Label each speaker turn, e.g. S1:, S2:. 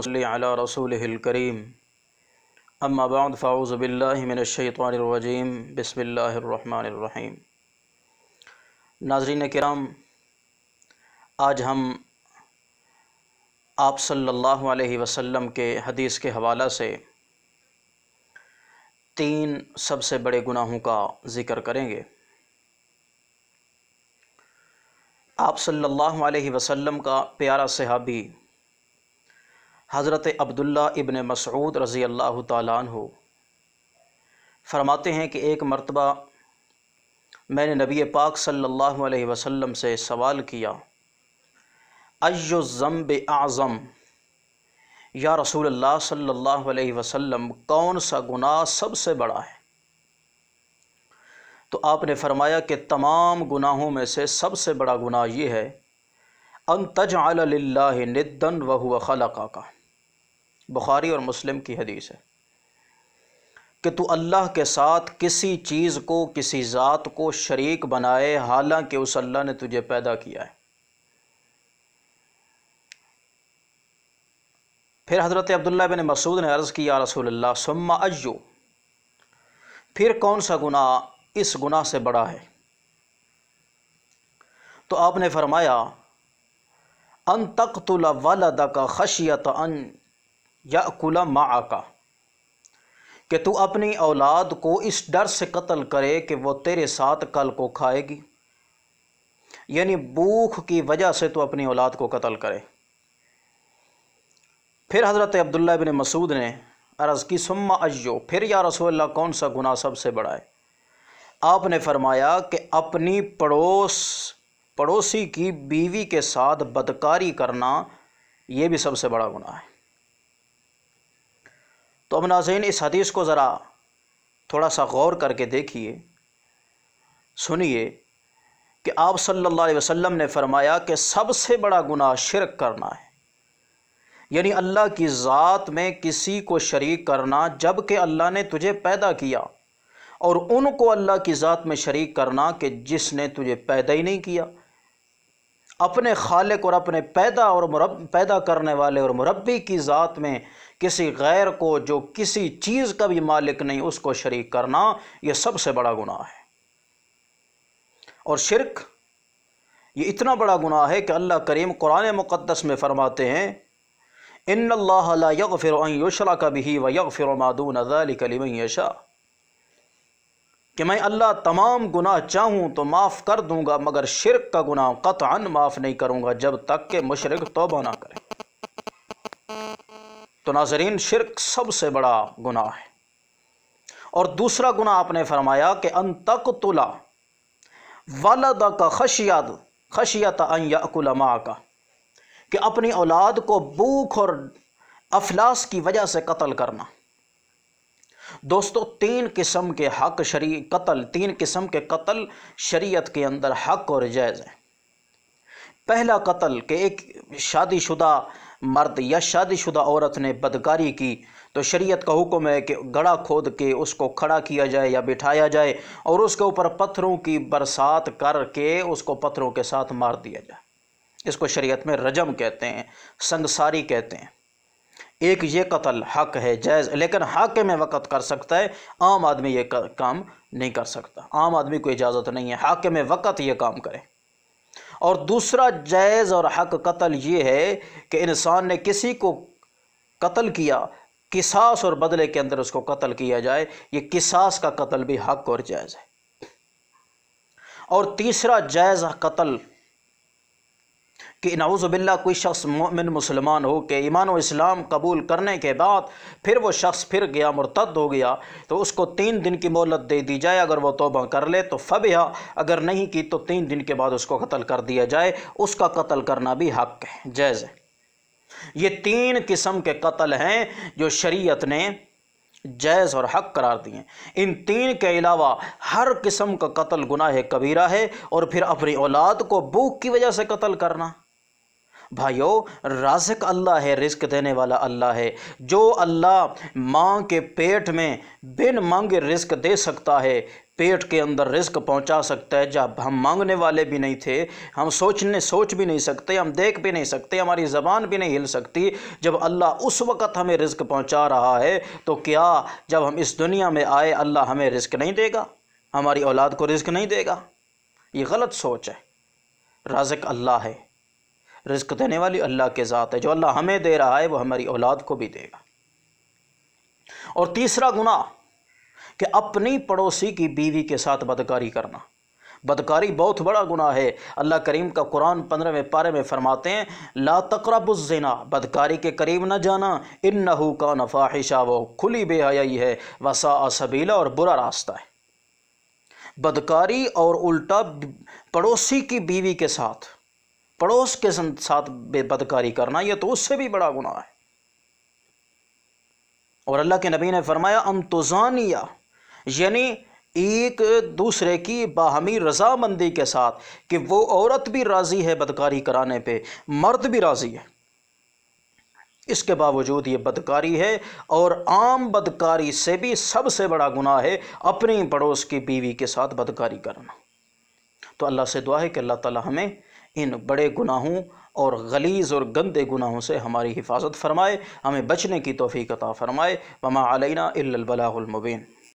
S1: ونصلي على رسوله الكريم اما بعد فاعوذ باللہ من الشیطان الرجیم بسم اللہ الرحمن الرحیم۔ ناظرین کرام، آج ہم آپ صلی اللہ علیہ وسلم کے حدیث کے حوالہ سے 3 سب سے بڑے گناہوں کا ذکر کریں گے۔ آپ صلی اللہ علیہ وسلم کا پیارا صحابی حضرت عبداللہ ابن مسعود رضی اللہ تعالیٰ عنہ فرماتے ہیں کہ ایک مرتبہ میں نے نبی پاک صلی اللہ علیہ وسلم سے سوال کیا، ایُّ الذنب اعظم، یا رسول اللہ صلی اللہ علیہ وسلم کون سا گناہ سب سے بڑا ہے؟ تو آپ نے فرمایا کہ تمام گناہوں میں سے سب سے بڑا گناہ یہ ہے ان تجعل للہ ندا وہو خلقک، بخاری اور مسلم کی حدیث ہے کہ تو اللہ کے ساتھ کسی چیز کو، کسی ذات کو شریک بنائے حالانکہ اس اللہ نے تجھے پیدا کیا ہے۔ پھر حضرت عبداللہ بن مسعود نے عرض کی، یا رسول اللہ ثم ایُّ، پھر کون سا گناہ اس گناہ سے بڑا ہے؟ تو آپ نے فرمایا ان تقتل ولدک خشیۃ ان یأکل معک، کہ تو اپنی اولاد کو اس ڈر سے قتل کرے کہ وہ تیرے ساتھ کل کو کھائے گی، یعنی بھوک کی وجہ سے تو اپنی اولاد کو قتل کرے۔ پھر حضرت عبداللہ بن مسعود نے عرض کی ثم ایُّ، پھر یا رسول اللہ کون سا گناہ سب سے بڑا ہے؟ آپ نے فرمایا کہ اپنی پڑوسی کی بیوی کے ساتھ بدکاری کرنا، یہ بھی سب سے بڑا گناہ ہے۔ تو اب ناظرین اس حدیث کو ذرا تھوڑا سا غور کر کے دیکھیے، سنیے کہ آپ صلی اللہ علیہ وسلم نے فرمایا کہ سب سے بڑا گناہ شرک کرنا ہے، یعنی اللہ کی ذات میں کسی کو شریک کرنا جب کہ اللہ نے تجھے پیدا کیا، اور ان کو اللہ کی ذات میں شریک کرنا کہ جس نے تجھے پیدا ہی نہیں کیا۔ اپنے خالق اور اپنے پیدا کرنے والے اور مربی کی ذات میں کسی غیر کو جو کسی چیز کا بھی مالک نہیں اس کو شریک کرنا، یہ سب سے بڑا گناہ ہے۔ اور شرک یہ اتنا بڑا گناہ ہے کہ اللہ کریم قرآن مقدس میں فرماتے ہیں ان اللہ لا یغفر ان یشرک بہ ویغفر ما دون ذلک لمن یشاء، کہ میں اللہ تمام گناہ چاہوں تو معاف کر دوں گا مگر شرک کا گناہ قطعاً معاف نہیں کروں گا جب تک کہ مشرک توبہ نہ کرے۔ تو ناظرین شرک سب سے بڑا گناہ ہے۔ اور دوسرا گناہ آپ نے فرمایا کہ ان تقتل ولدک خشیۃ ان یأکل معک، کہ اپنی اولاد کو بھوک اور افلاس کی وجہ سے قتل کرنا۔ دوستو 3 قسم کے تین قسم کے قتل شریعت کے اندر حق اور جائز ہیں۔ پہلا قتل کہ ایک شادی شدہ مرد یا شادی شدہ عورت نے بدکاری کی تو شریعت کا حکم ہے کہ گڑھا کھود کے اس کو کھڑا کیا جائے یا بٹھایا جائے اور اس کے اوپر پتھروں کی برسات کر کے اس کو پتھروں کے ساتھ مار دیا جائے۔ اس کو شریعت میں رجم کہتے ہیں، سنگساری کہتے ہیں۔ ایک یہ قتل حق ہے، جائز، لیکن حاکم وقت کر سکتا ہے، عام آدمی یہ کام نہیں کر سکتا، عام آدمی کو اجازت نہیں ہے حاکم وقت یہ کام کرے۔ اور دوسرا جائز اور حق قتل یہ ہے کہ انسان نے کسی کو قتل کیا، قصاص اور بدلے کے اندر اس کو قتل کیا جائے، یہ قصاص کا قتل بھی حق اور جائز ہے۔ اور تیسرا جائز قتل کہ نعوذ باللہ کوئی شخص مومن مسلمان ہو کہ ایمان و اسلام قبول کرنے کے بعد پھر وہ شخص پھر گیا، مرتد ہو گیا، تو اس کو 3 دن کی مہلت دے دی جائے، اگر وہ توبہ کر لے تو فبہا، اگر نہیں کی تو 3 دن کے بعد اس کو قتل کر دیا جائے، اس کا قتل کرنا بھی حق ہے، جائز ہے۔ یہ 3 قسم کے قتل ہیں جو شریعت نے جائز اور حق قرار دیے۔ ان 3 کے علاوہ ہر قسم کا قتل گناہ کبیرہ ہے، اور پھر اپنی اولاد کو بھوک کی وجہ سے قتل کرنا، بھائیو رازق اللہ ہے، رزق دینے والا اللہ ہے۔ جو اللہ ماں کے پیٹ میں بن مانگے رزق دے سکتا ہے، پیٹ کے اندر رزق پہنچا سکتا ہے جب ہم مانگنے والے بھی نہیں تھے، ہم سوچ بھی نہیں سکتے، ہم دیکھ بھی نہیں سکتے، ہماری زبان بھی نہیں ہل سکتی، جب اللہ اس وقت ہمیں رزق پہنچا رہا ہے تو کیا جب ہم اس دنیا میں آئے اللہ ہمیں رزق نہیں دے گا، ہماری اولاد کو رزق نہیں دے گا؟ یہ غلط سوچ ہے۔ رازق اللہ ہے، رزق دینے والی اللہ کے ذات ہے۔ جو اللہ ہمیں دے رہا ہے وہ ہماری اولاد کو بھی دے گا۔ اور تیسرا گناہ کہ اپنی پڑوسی کی بیوی کے ساتھ بدکاری کرنا۔ بدکاری بہت بڑا گناہ ہے۔ اللہ کریم کا قرآن 15ویں پارے میں فرماتے ہیں لا تقربوا الزنا، بدکاری کے قریب نہ جانا، انہ کان فاحشہ، وہ کھلی بے حیائی ہے، وساء سبیلا، اور برا راستہ ہے۔ بدکاری اور الٹا پڑوسی کی بیوی کے ساتھ، پڑوس کے ساتھ بدکاری کرنا، یہ تو اس سے بھی بڑا گناہ ہے۔ اور اللہ کے نبی نے فرمایا انتزانیہ، یعنی ایک دوسرے کی باہمی رضامندی کے ساتھ، کہ وہ عورت بھی راضی ہے بدکاری کرانے پہ، مرد بھی راضی ہے، اس کے باوجود یہ بدکاری ہے۔ اور عام بدکاری سے بھی سب سے بڑا گناہ ہے اپنی پڑوس کی بیوی کے ساتھ بدکاری کرنا۔ تو اللہ سے دعا ہے کہ اللہ تعالی ہمیں ان بڑے گناہوں اور غلیظ اور گندے گناہوں سے ہماری حفاظت فرمائے، ہمیں بچنے کی توفیق عطا فرمائے۔ وما علینا الا البلاغ المبین۔